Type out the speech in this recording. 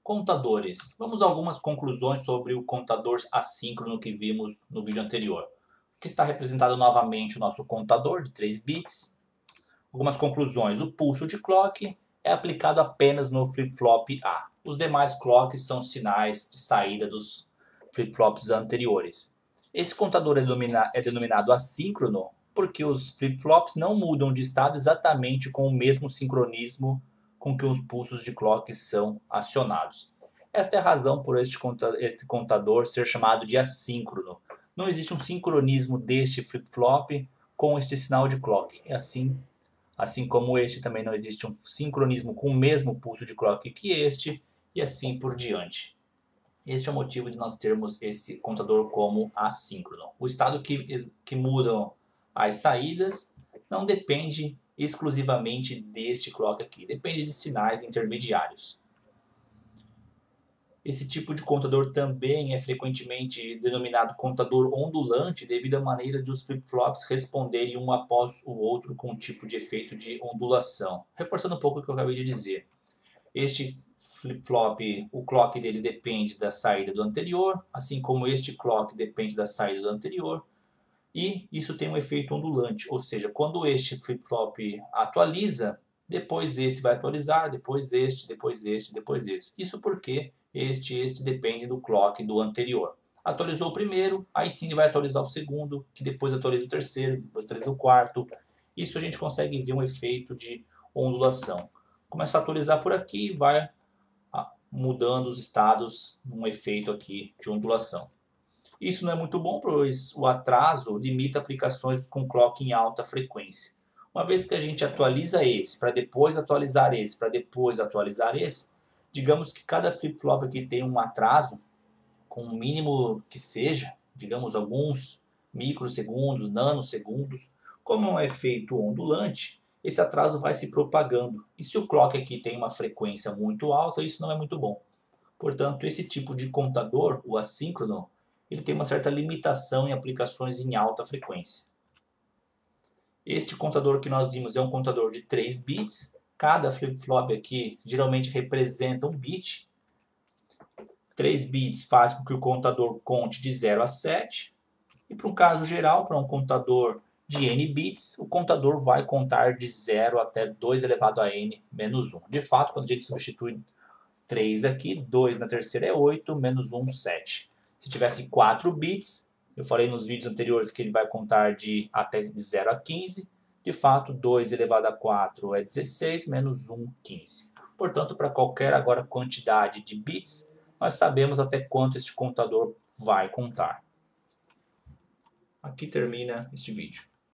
Contadores. Vamos a algumas conclusões sobre o contador assíncrono que vimos no vídeo anterior. Aqui está representado novamente o nosso contador de 3 bits. Algumas conclusões. O pulso de clock é aplicado apenas no flip-flop A. Os demais clocks são sinais de saída dos flip-flops anteriores. Esse contador é denominado assíncrono porque os flip-flops não mudam de estado exatamente com o mesmo sincronismo com que os pulsos de clock são acionados. Esta é a razão por este contador ser chamado de assíncrono. Não existe um sincronismo deste flip-flop com este sinal de clock. É assim como este também não existe um sincronismo com o mesmo pulso de clock que este, e assim por diante. Este é o motivo de nós termos esse contador como assíncrono. O estado que mudam as saídas não depende exclusivamente deste clock aqui, depende de sinais intermediários. Esse tipo de contador também é frequentemente denominado contador ondulante devido à maneira de os flip-flops responderem um após o outro com um tipo de efeito de ondulação. Reforçando um pouco o que eu acabei de dizer. Este flip-flop, o clock dele depende da saída do anterior, assim como este clock depende da saída do anterior. E isso tem um efeito ondulante, ou seja, quando este flip-flop atualiza, depois esse vai atualizar, depois este, depois este, depois este. Isso porque este depende do clock do anterior. Atualizou o primeiro, aí sim ele vai atualizar o segundo, que depois atualiza o terceiro, depois atualiza o quarto. Isso a gente consegue ver um efeito de ondulação. Começa a atualizar por aqui e vai mudando os estados num efeito aqui de ondulação. Isso não é muito bom, pois o atraso limita aplicações com clock em alta frequência. Uma vez que a gente atualiza esse, para depois atualizar esse, para depois atualizar esse, digamos que cada flip-flop aqui tem um atraso, com o mínimo que seja, digamos alguns microsegundos, nanosegundos. Como é um efeito ondulante, esse atraso vai se propagando. E se o clock aqui tem uma frequência muito alta, isso não é muito bom. Portanto, esse tipo de contador, o assíncrono, ele tem uma certa limitação em aplicações em alta frequência. Este contador que nós vimos é um contador de 3 bits. Cada flip-flop aqui geralmente representa um bit. 3 bits faz com que o contador conte de 0 a 7. E para um caso geral, para um contador de n bits, o contador vai contar de 0 até 2 elevado a n menos 1. De fato, quando a gente substitui 3 aqui, 2 na terceira é 8, menos 1, 7. Se tivesse 4 bits, eu falei nos vídeos anteriores que ele vai contar até de 0 a 15. De fato, 2 elevado a 4 é 16, menos 1, 15. Portanto, para qualquer agora quantidade de bits, nós sabemos até quanto este contador vai contar. Aqui termina este vídeo.